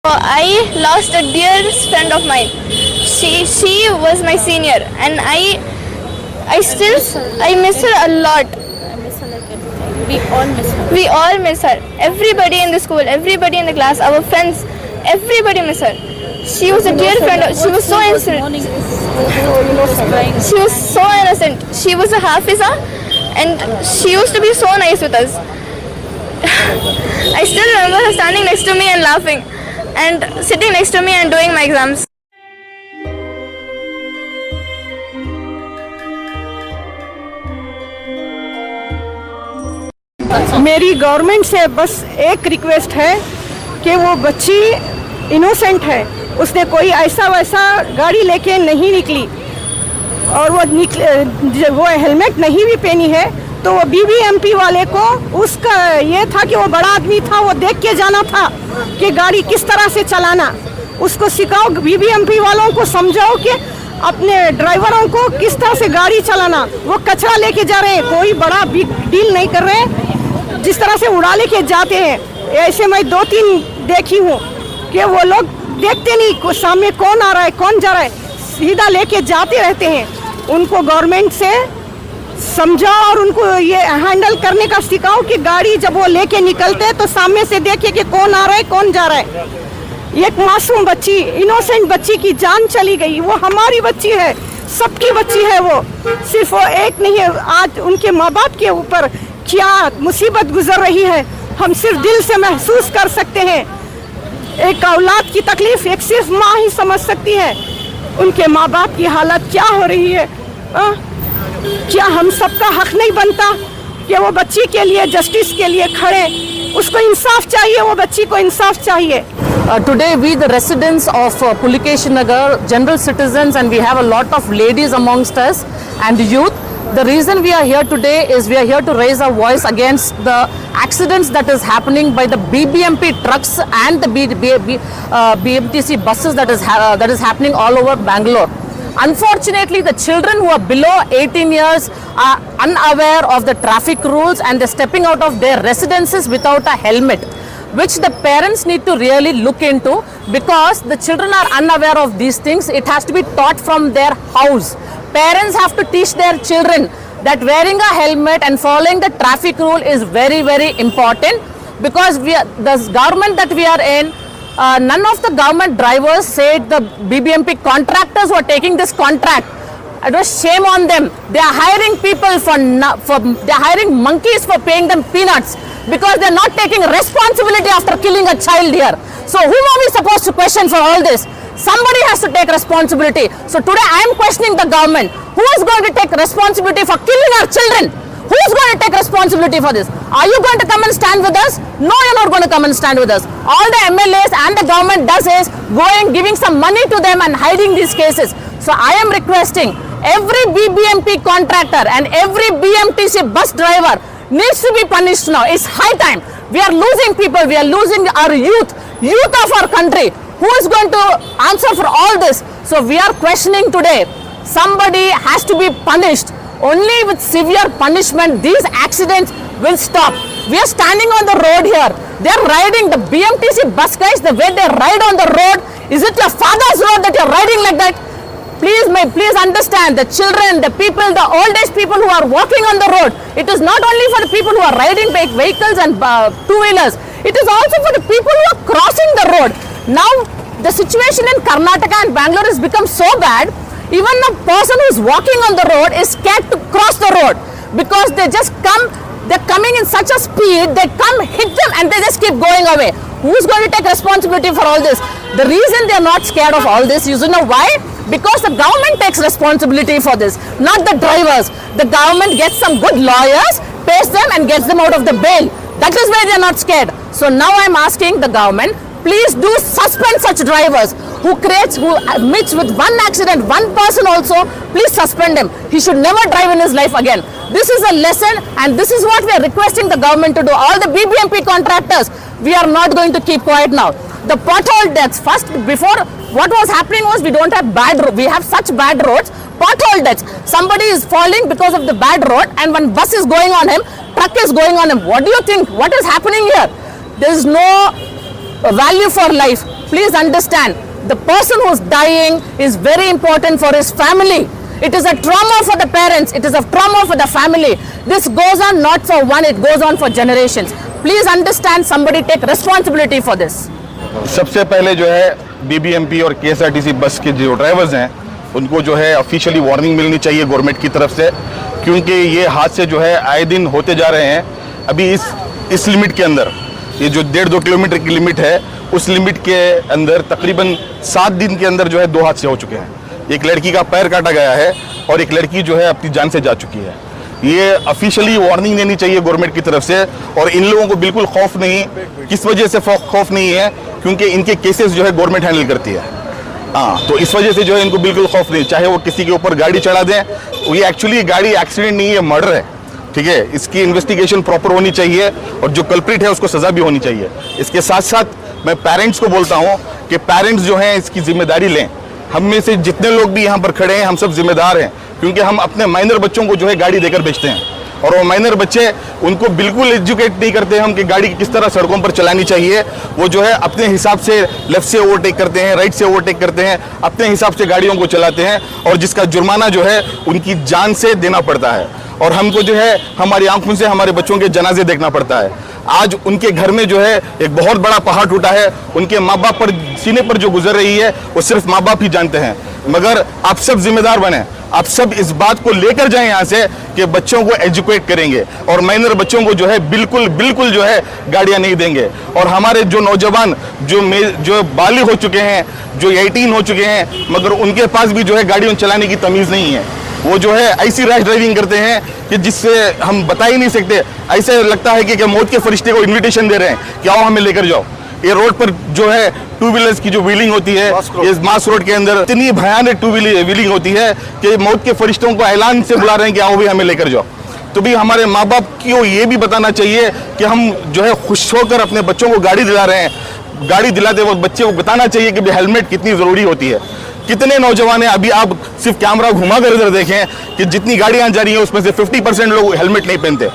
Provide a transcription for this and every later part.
I lost a dearest friend of mine. She was my senior, and I miss her a lot. I miss her like everything. We all miss her. We all miss her. Everybody in the school, everybody in the class, our friends, everybody miss her. She was a dear friend. She was so innocent. Morning is crying. She was so innocent. She was a Hafiza, and she used to be so nice with us. I still remember her standing next to me and laughing, and sitting next to me and doing my exams. मेरी government से बस एक request है कि वो बच्ची innocent है, उसने कोई ऐसा वैसा गाड़ी लेके नहीं निकली और वो हेलमेट नहीं भी पहनी है, तो वो बीबीएमपी वाले को उसका ये था कि वो बड़ा आदमी था, वो देख के जाना था कि गाड़ी किस तरह से चलाना। उसको सिखाओ, बीबीएमपी वालों को समझाओ कि अपने ड्राइवरों को किस तरह से गाड़ी चलाना। वो कचरा लेके जा रहे हैं, कोई बड़ा बिग डील नहीं कर रहे हैं, जिस तरह से उड़ा लेके जाते हैं। ऐसे मैं 2-3 देखी हूँ कि वो लोग देखते नहीं सामने कौन आ रहा है कौन जा रहा है, सीधा लेके जाते रहते हैं। उनको गवर्नमेंट से समझाओ और उनको ये हैंडल करने का सिखाओ कि गाड़ी जब वो लेके निकलते हैं तो सामने से देखिए कि कौन आ रहा है कौन जा रहा है। एक मासूम बच्ची, इनोसेंट बच्ची की जान चली गई। वो हमारी बच्ची है, सबकी बच्ची है। वो सिर्फ वो एक नहीं है। आज उनके माँ बाप के ऊपर क्या मुसीबत गुजर रही है, हम सिर्फ दिल से महसूस कर सकते हैं। एक औलाद की तकलीफ एक सिर्फ माँ ही समझ सकती है। उनके माँ बाप की हालत क्या हो रही है। क्या हम सबका हक नहीं बनता कि वो बच्ची के लिए, जस्टिस के लिए खड़े? उसको इंसाफ चाहिए, वो बच्ची को इंसाफ चाहिए। Today we the residents of Pulikeshi Nagar, general citizens, and we have a lot of ladies amongst us and youth. The reason we are here today is we are here to raise our voice against the accidents that is happening by the BBMP trucks and the BMTC buses that is happening all over Bangalore. Unfortunately, the children who are below 18 years are unaware of the traffic rules and they're stepping out of their residences without a helmet, which the parents need to really look into, because the children are unaware of these things. It has to be taught from their house. Parents have to teach their children that wearing a helmet and following the traffic rule is very, very important, because the government that we are in, none of the government drivers said the BBMP contractors who are taking this contract. It was shame on them. They are hiring people they are hiring monkeys for paying them peanuts, because they are not taking responsibility after killing a child here. So whom are we supposed to question for all this? Somebody has to take responsibility. So today I am questioning the government. Who is going to take responsibility for killing our children? Who is going to take responsibility for this? Are you going to come and stand with us? No, you're not going to come and stand with us. All the MLAs and the government does is going, giving some money to them and hiding these cases. So I am requesting every BBMP contractor and every BMTC bus driver needs to be punished now. It's high time. We are losing people. We are losing our youth of our country. Who is going to answer for all this? So we are questioning today. Somebody has to be punished. Only with severe punishment these accidents will stop. We are standing on the road here. They are riding, the BMTC bus guys, the way they ride on the road. Is it your father's road that you are riding like that? Please understand, the children, the people, the old age people who are walking on the road. It is not only for the people who are riding vehicles and two-wheelers. It is also for the people who are crossing the road. Now, the situation in Karnataka and Bangalore has become so bad, even a person who is walking on the road is scared to cross the road, because they just come, they're coming in such a speed, they come, hit them, and they just keep going away. Who's going to take responsibility for all this? The reason they're not scared of all this, you know why? Because the government takes responsibility for this, not the drivers. The government gets some good lawyers, pays them and gets them out of the bail. That is why they're not scared. So now I'm asking the government, please do suspend such drivers who meets with one accident, one person also, please suspend him. He should never drive in his life again. This is a lesson, and this is what we are requesting the government to do. All the BBMP contractors, we are not going to keep quiet now. The pothole deaths, first, before, what was happening was we don't have we have such bad roads. Pothole deaths, somebody is falling because of the bad road, and when bus is going on him, truck is going on him. What do you think? What is happening here? There is no value for life. Please understand, the person who's dying is very important for his family. It is a trauma for the parents. It is a trauma for the family. This goes on not for one, it goes on for generations. Please understand, somebody take responsibility for this. सबसे पहले जो है BBMP और KSRTC बस के जो drivers हैं उनको जो है ऑफिशियली वार्निंग मिलनी चाहिए गवर्नमेंट की तरफ से, क्योंकि ये हादसे जो है आए दिन होते जा रहे हैं। अभी इस लिमिट के अंदर, ये जो 1.5-2 किलोमीटर की लिमिट है, उस लिमिट के अंदर तकरीबन 7 दिन के अंदर जो है 2 हादसे हो चुके हैं। एक लड़की का पैर काटा गया है और एक लड़की जो है अपनी जान से जा चुकी है। ये ऑफिशियली वार्निंग देनी चाहिए गवर्नमेंट की तरफ से। और इन लोगों को बिल्कुल खौफ नहीं, किस वजह से खौफ नहीं है, क्योंकि इनके केसेस जो है गवर्नमेंट हैंडल करती है। हाँ, तो इस वजह से जो है इनको बिल्कुल खौफ नहीं, चाहे वो किसी के ऊपर गाड़ी चढ़ा दें। ये एक्चुअली गाड़ी एक्सीडेंट नहीं है, मर्डर है, ठीक है। इसकी इन्वेस्टिगेशन प्रॉपर होनी चाहिए और जो कल्प्रिट है उसको सजा भी होनी चाहिए। इसके साथ साथ मैं पेरेंट्स को बोलता हूँ कि पेरेंट्स जो हैं इसकी जिम्मेदारी लें। हम में से जितने लोग भी यहाँ पर खड़े हैं, हम सब जिम्मेदार हैं, क्योंकि हम अपने माइनर बच्चों को जो है गाड़ी देकर भेजते हैं और वो माइनर बच्चे, उनको बिल्कुल एजुकेट नहीं करते हम कि गाड़ी किस तरह सड़कों पर चलानी चाहिए। वो जो है अपने हिसाब से लेफ्ट से ओवरटेक करते हैं, राइट से ओवरटेक करते हैं, अपने हिसाब से गाड़ियों को चलाते हैं और जिसका जुर्माना जो है उनकी जान से देना पड़ता है। और हमको जो है हमारी आंखों से हमारे बच्चों के जनाजे देखना पड़ता है। आज उनके घर में जो है एक बहुत बड़ा पहाड़ टूटा है, उनके माँ बाप पर सीने पर जो गुजर रही है वो सिर्फ माँ बाप ही जानते हैं। मगर आप सब जिम्मेदार बने, आप सब इस बात को लेकर जाएं यहाँ से कि बच्चों को एजुकेट करेंगे और माइनर बच्चों को जो है बिल्कुल जो है गाड़ियाँ नहीं देंगे। और हमारे जो नौजवान जो बालिग हो चुके हैं, जो 18 हो चुके हैं, मगर उनके पास भी जो है गाड़ियों चलाने की तमीज़ नहीं है। वो जो है ऐसी रैश ड्राइविंग करते हैं कि जिससे हम बता ही नहीं सकते। ऐसे लगता है कि मौत के फरिश्ते को इन्विटेशन दे रहे हैं कि आओ हमें लेकर जाओ। ये रोड पर जो है 2 व्हीलर्स की जो व्हीलिंग होती है, इस मास रोड के अंदर इतनी भयानक 2 व्हीलिंग होती है कि मौत के फरिश्तों को ऐलान से बुला रहे हैं कि आओ भी हमें लेकर जाओ। तो भी हमारे माँ बाप को ये भी बताना चाहिए कि हम जो है खुश होकर अपने बच्चों को गाड़ी दिला रहे हैं। गाड़ी दिलाते वक्त बच्चे को बताना चाहिए कि हेलमेट कितनी ज़रूरी होती है। कितने नौजवान हैं, अभी आप सिर्फ कैमरा घुमा कर इधर देखें कि जितनी गाड़ियां जा रही हैं उसमें से 50% लोग हेलमेट नहीं पहनते।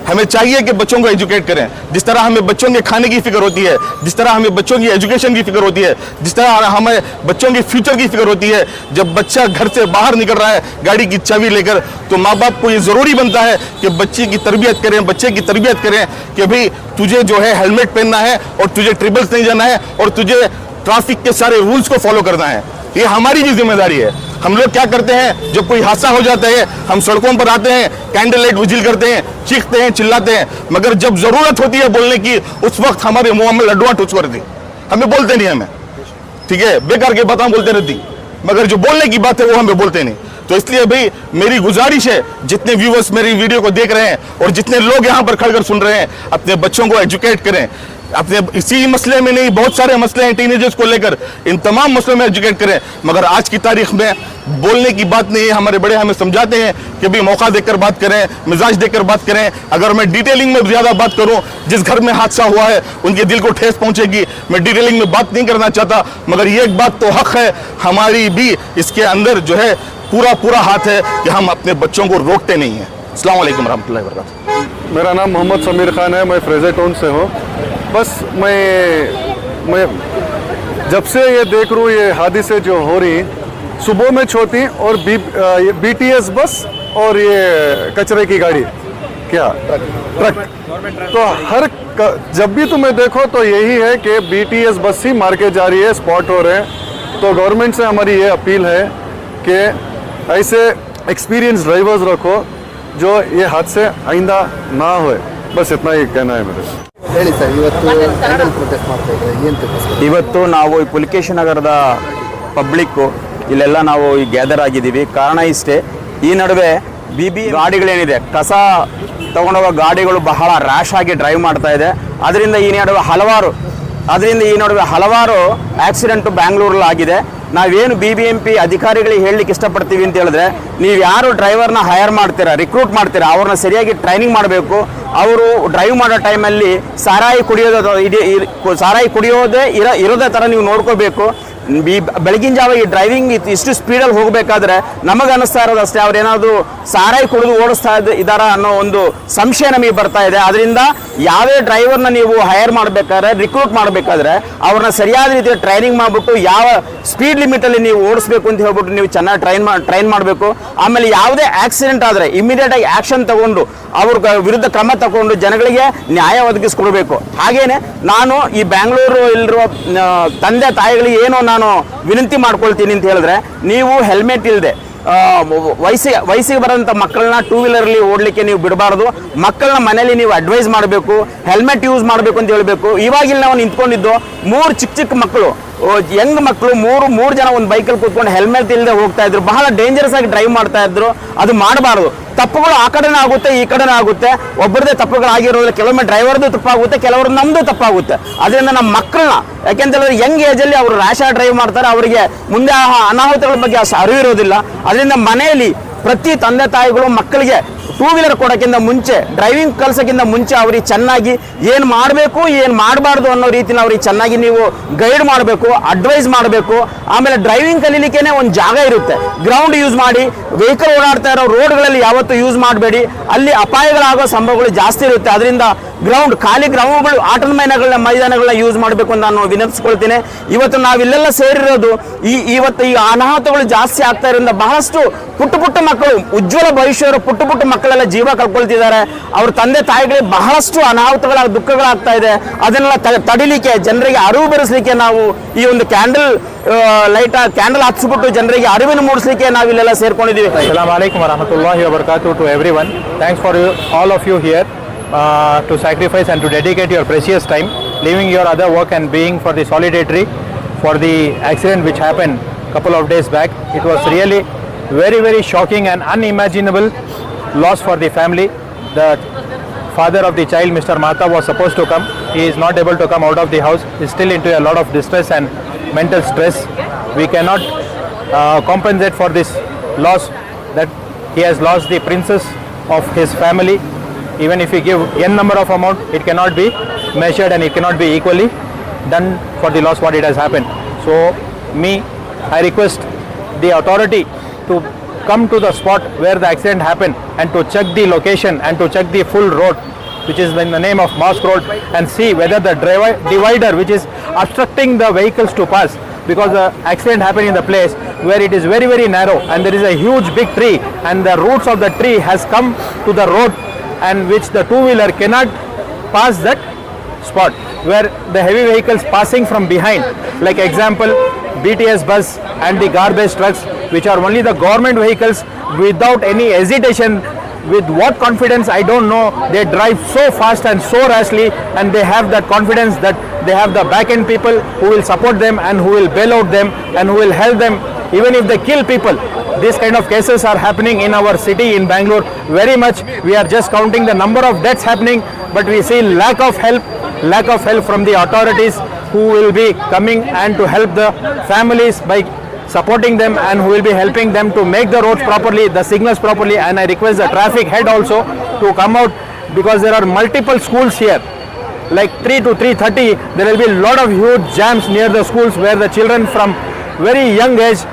हमें चाहिए कि बच्चों को एजुकेट करें। जिस तरह हमें बच्चों के खाने की फिक्र होती है, जिस तरह हमें बच्चों की एजुकेशन की फिक्र होती है, जिस तरह हमें बच्चों के फ्यूचर की फिक्र होती है, जब बच्चा घर से बाहर निकल रहा है गाड़ी की चाबी लेकर, तो माँ बाप को ये ज़रूरी बनता है कि बच्चे की तरबियत करें कि भाई तुझे जो है हेलमेट पहनना है और तुझे ट्रिबल्स नहीं जाना है और तुझे ट्रैफिक के सारे रूल्स को फॉलो करना है। ये हमारी भी जिम्मेदारी है। हम लोग क्या करते हैं, जब कोई हादसा हो जाता है हम सड़कों पर आते हैं, कैंडल लाइट विजिल करते हैं, चीखते हैं, चिल्लाते हैं, मगर जब जरूरत होती है बोलने की उस वक्त हमारे मुंह में लड्डुआ ठुस करती, हमें बोलते नहीं। हमें ठीक है, बेकार के बातें बोलते रहती, मगर जो बोलने की बात है वो हमें बोलते नहीं। तो इसलिए भाई मेरी गुजारिश है, जितने व्यूवर्स मेरी वीडियो को देख रहे हैं और जितने लोग यहाँ पर खड़कर सुन रहे हैं, अपने बच्चों को एजुकेट करें। अपने इसी मसले में नहीं, बहुत सारे मसले हैं टीनेजर्स को लेकर, इन तमाम मसलों में एजुकेट करें। मगर आज की तारीख में बोलने की बात नहीं है। हमारे बड़े हमें समझाते हैं कि भाई मौका देकर बात करें, मिजाज देकर बात करें। अगर मैं डिटेलिंग में ज़्यादा बात करूं, जिस घर में हादसा हुआ है उनके दिल को ठेस पहुंचेगी, मैं डिटेलिंग में बात नहीं करना चाहता। मगर ये एक बात तो हक है, हमारी भी इसके अंदर जो है पूरा हाथ है कि हम अपने बच्चों को रोकते नहीं हैं। अस्सलाम वालेकुम रहमतुल्लाहि व बरकातुहू। मेरा नाम मोहम्मद समीर खान है, मैं फ्रेजर टाउन से हूँ। बस मैं जब से ये देख रहा हूँ ये हादसे जो हो रही, सुबह में छोटी और BTS बस और ये कचरे की गाड़ी, क्या ट्रक, तो जब भी तुम्हें देखो तो यही है कि BTS बस ही मार के जा रही है, स्पॉट हो रहे हैं। तो गवर्नमेंट से हमारी ये अपील है कि ऐसे एक्सपीरियंस ड्राइवर्स रखो जो ये हादसे आइंदा ना होए। बस इतना ही कहना है मेरे। ಹೇಳಿ ಸರ್, ಇವತ್ತು ಕ್ಯಾಂಡಲ್ ಪ್ರೊಟೆಸ್ಟ್ ಮಾಡ್ತಾ ಇದ್ದಾರೆ, ಏನು ತಿಳಿಸ್ತೀರಾ? ಇವತ್ತು ನಾವು ಈ ಪುಲಿಕೇಶಿ ನಗರದ ಪಬ್ಲಿಕ್ಕು ಇಲ್ಲೆಲ್ಲ ನಾವು ಈ ಗ್ಯಾದರ್ ಆಗಿದ್ದೀವಿ. ಕಾರಣ ಇಷ್ಟೇ, ಈ ನಡುವೆ BB ಗಾಡಿಗಳೇನಿದೆ, ಕಸ ತಗೊಂಡೋಗೋ ಗಾಡಿಗಳು ಬಹಳ ರ್ಯಾಶ್ ಆಗಿ ಡ್ರೈವ್ ಮಾಡ್ತಾ ಇದೆ. ಅದರಿಂದ ಈ ನಡುವೆ ಹಲವಾರು ಆಕ್ಸಿಡೆಂಟು ಬ್ಯಾಂಗ್ಳೂರಲ್ಲಿ ಆಗಿದೆ. ನಾವೇನು BBMP ಅಧಿಕಾರಿಗಳಿಗೆ ಹೇಳಲಿಕ್ಕೆ ಇಷ್ಟಪಡ್ತೀವಿ ಅಂತ ಹೇಳಿದ್ರೆ, ನೀವು ಯಾರು ಡ್ರೈವರ್ನ ಹೈರ್ ಮಾಡ್ತೀರಾ, ರಿಕ್ರೂಟ್ ಮಾಡ್ತೀರಾ, ಅವ್ರನ್ನ ಸರಿಯಾಗಿ ಟ್ರೈನಿಂಗ್ ಮಾಡಬೇಕು. ಅವರು ಡ್ರೈವ್ ಮಾಡೋ ಟೈಮಲ್ಲಿ ಸಾರಾಯಿ ಕುಡಿಯೋದೇ ಇರೋದೇ ಥರ ನೀವು ನೋಡ್ಕೋಬೇಕು. ಬೆಳಗಿನ ಜಾವ ಈ ಡ್ರೈವಿಂಗ್ ಇಷ್ಟು ಸ್ಪೀಡಲ್ಲಿ ಹೋಗಬೇಕಾದ್ರೆ ನಮಗೆ ಅನ್ನಿಸ್ತಾ ಇರೋದು ಅಷ್ಟೇ, ಅವ್ರೇನಾದರೂ ಸಾರಾಯಿ ಕುಡಿದು ಓಡಿಸ್ತಾ ಇದ್ದಾರ ಅನ್ನೋ ಒಂದು ಸಂಶಯ ನಮಗೆ ಬರ್ತಾ ಇದೆ. ಅದರಿಂದ ಯಾವೇ ಡ್ರೈವರ್ನ ನೀವು ಹೈರ್ ಮಾಡಬೇಕಾದ್ರೆ, ರಿಕ್ರೂಟ್ ಮಾಡಬೇಕಾದ್ರೆ ಅವ್ರನ್ನ ಸರಿಯಾದ ರೀತಿಯ ಟ್ರೈನಿಂಗ್ ಮಾಡಿಬಿಟ್ಟು ಯಾವ ಸ್ಪೀಡ್ ಲಿಮಿಟಲ್ಲಿ ನೀವು ಓಡಿಸ್ಬೇಕು ಅಂತ ಹೇಳ್ಬಿಟ್ಟು ನೀವು ಚೆನ್ನಾಗಿ ಟ್ರೈನ್ ಮಾಡಬೇಕು. ಆಮೇಲೆ ಯಾವುದೇ ಆಕ್ಸಿಡೆಂಟ್ ಆದರೆ ಇಮಿಡಿಯೇಟ್ ಆಗಿ ಆಕ್ಷನ್ ತಗೊಂಡು ಅವ್ರ ವಿರುದ್ಧ ಕ್ರಮ ತಗೊಂಡು ಜನಗಳಿಗೆ ನ್ಯಾಯ ಒದಗಿಸ್ಕೊಡ್ಬೇಕು. ಹಾಗೇನೆ ನಾನು ಈ ಬ್ಯಾಂಗ್ಳೂರು ಇಲ್ಲಿರುವ ತಂದೆ ತಾಯಿಗಳಿಗೆ ಏನೋ ನಾನು ವಿನಂತಿ ಮಾಡ್ಕೊಳ್ತೀನಿ ಅಂತ ಹೇಳಿದ್ರೆ, ನೀವು ಹೆಲ್ಮೆಟ್ ಇಲ್ಲದೆ ವಯಸ್ಸಿಗೆ ಬರೋಂಥ ಮಕ್ಕಳನ್ನ ಟೂ ವೀಲರ್ಲಿ ಓಡಲಿಕ್ಕೆ ನೀವು ಬಿಡಬಾರ್ದು. ಮಕ್ಕಳನ್ನ ಮನೇಲಿ ನೀವು ಅಡ್ವೈಸ್ ಮಾಡಬೇಕು, ಹೆಲ್ಮೆಟ್ ಯೂಸ್ ಮಾಡಬೇಕು ಅಂತ ಹೇಳಬೇಕು. ಇವಾಗಿಲ್ಲಿ ನಾವು ನಿಂತ್ಕೊಂಡಿದ್ದು 3 ಚಿಕ್ಕ ಮಕ್ಕಳು, ಯಂಗ್ ಮಕ್ಕಳು ಮೂರು ಜನ ಒಂದು ಬೈಕಲ್ಲಿ ಕೂತ್ಕೊಂಡು ಹೆಲ್ಮೆಟ್ ಇಲ್ಲದೆ ಹೋಗ್ತಾ ಇದ್ರು. ಬಹಳ ಡೇಂಜರಸ್ ಆಗಿ ಡ್ರೈವ್ ಮಾಡ್ತಾ ಇದ್ರು. ಅದು ಮಾಡಬಾರ್ದು. ತಪ್ಪುಗಳು ಆ ಕಡೆನೂ ಆಗುತ್ತೆ, ಈ ಕಡೆನೂ ಆಗುತ್ತೆ. ಒಬ್ಬರದೇ ತಪ್ಪುಗಳಾಗಿರೋದ್ರೆ ಕೆಲವೊಮ್ಮೆ ಡ್ರೈವರ್ದು ತಪ್ಪಾಗುತ್ತೆ, ಕೆಲವರು ನಮ್ಮದು ತಪ್ಪಾಗುತ್ತೆ. ಅದರಿಂದ ನಮ್ಮ ಮಕ್ಕಳನ್ನ, ಯಾಕೆಂತೇಳಿದ್ರೆ ಯಂಗ್ ಏಜಲ್ಲಿ ಅವರು ರ್ಯಾಶ್ ಆಗಿ ಡ್ರೈವ್ ಮಾಡ್ತಾರೆ, ಅವರಿಗೆ ಮುಂದೆ ಅನಾಹುತಗಳ ಬಗ್ಗೆ ಅಷ್ಟು ಅರಿವಿರೋದಿಲ್ಲ. ಅದರಿಂದ ಮನೆಯಲ್ಲಿ ಪ್ರತಿ ತಂದೆ ತಾಯಿಗಳು ಮಕ್ಕಳಿಗೆ ಟೂ ವೀಲರ್ ಕೊಡೋಕ್ಕಿಂತ ಮುಂಚೆ, ಡ್ರೈವಿಂಗ್ ಕಲ್ಸೋಕ್ಕಿಂತ ಮುಂಚೆ ಅವ್ರಿಗೆ ಚೆನ್ನಾಗಿ ಏನು ಮಾಡಬೇಕು ಏನು ಮಾಡಬಾರ್ದು ಅನ್ನೋ ರೀತಿನ ಅವ್ರಿಗೆ ಚೆನ್ನಾಗಿ ನೀವು ಗೈಡ್ ಮಾಡಬೇಕು, ಅಡ್ವೈಸ್ ಮಾಡಬೇಕು. ಆಮೇಲೆ ಡ್ರೈವಿಂಗ್ ಕಲೀಲಿಕ್ಕೇನೆ ಒಂದು ಜಾಗ ಇರುತ್ತೆ, ಗ್ರೌಂಡ್ ಯೂಸ್ ಮಾಡಿ. ವೆಹಿಕಲ್ ಓಡಾಡ್ತಾ ಇರೋ ರೋಡ್ಗಳಲ್ಲಿ ಯಾವತ್ತೂ ಯೂಸ್ ಮಾಡಬೇಡಿ, ಅಲ್ಲಿ ಅಪಾಯಗಳಾಗೋ ಸಂಭವಗಳು ಜಾಸ್ತಿ ಇರುತ್ತೆ. ಅದರಿಂದ ಖಾಲಿ ಗ್ರೌಂಡ್ಗಳು, ಆಟದ ಮೈದಾನಗಳನ್ನ ಯೂಸ್ ಮಾಡಬೇಕು ಅಂತ ನಾನು ವಿನಂತಿಸ್ಕೊಳ್ತೀನಿ. ಇವತ್ತು ನಾವಿಲ್ಲೆಲ್ಲ ಸೇರಿರೋದು ಇವತ್ತು ಈ ಅನಾಹುತಗಳು ಜಾಸ್ತಿ ಆಗ್ತಾ ಇರೋದ್ರಿಂದ ಬಹಳಷ್ಟು ಪುಟ್ಟ ಮಕ್ಕಳು, ಉಜ್ವಲ ಭವಿಷ್ಯವರು ಪುಟ್ಟ ಮಕ್ಕಳೆಲ್ಲ ಜೀವ ಕಳ್ಕೊಳ್ತಿದ್ದಾರೆ. ಅವ್ರ ತಂದೆ ತಾಯಿಗಳಿಗೆ ಬಹಳಷ್ಟು ಅನಾಹುತಗಳ ದುಃಖಗಳಾಗ್ತಾ ಇದೆ. ಅದನ್ನೆಲ್ಲ ತಡಿಲಿಕ್ಕೆ, ಜನರಿಗೆ ಅರಿವು ಬರೆಸಲಿಕ್ಕೆ ನಾವು ಈ ಒಂದು ಕ್ಯಾಂಡಲ್ ಹಚ್ಚಿಬಿಟ್ಟು ಜನರಿಗೆ ಅರಿವಿನ ಮೂಡಿಸಲಿಕ್ಕೆ ನಾವಿಲ್ಲೆಲ್ಲ ಸೇರ್ಕೊಂಡಿದ್ದೀವಿ. Assalamu alaikum wa rahmatullahi wa barakatuh to everyone. Thanks for all of you here to sacrifice and to dedicate your precious time, leaving your other work and being for the solidarity for the accident which happened couple of days back. It was really very shocking and unimaginable loss for the family. The father of the child, Mr. Mata, was supposed to come. He is not able to come out of the house. He is still into a lot of distress and mental stress. We cannot compensate for this loss, that he has lost the princess of his family. Even if we give n number of amount, it cannot be measured and it cannot be equally done for the loss what it has happened. So I request the authority to come to the spot where the accident happened and to check the location and to check the full road, which is in the name of Mosque Road, and see whether the divider which is obstructing the vehicles to pass, because the accident happened in the place where it is very narrow and there is a huge big tree, and the roots of the tree has come to the road, and which the two-wheeler cannot pass that spot, where the heavy vehicles passing from behind, like example BTS bus and the garbage trucks, which are only the government vehicles, without any hesitation, with what confidence I don't know, they drive so fast and so rashly, and they have that confidence that they have the back end people who will support them and who will bail out them and who will help them even if they kill people. These kind of cases are happening in our city in Bangalore very much. We are just counting the number of deaths happening, but we see lack of help from the authorities who will be coming and to help the families by supporting them, and who will be helping them to make the roads properly, the signals properly. And I request the traffic head also to come out, because there are multiple schools here, like 3 to 3:30 there will be a lot of huge jams near the schools, where the children from very young age,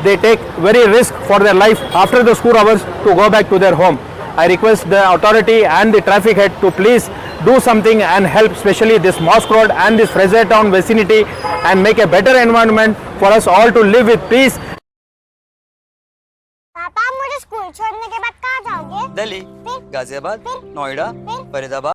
they take very risk for their life after the school hours to go back to their home. I request the authority and the traffic head to please do something and help, especially this Mosque Road and this Fraser Town vicinity, and make a better environment for us all to live with peace. पापा, मुझे school छोड़ने के बाद कहाँ जाओगे? दिल्ली, गाजियाबाद, नोएडा, फरीदाबाद।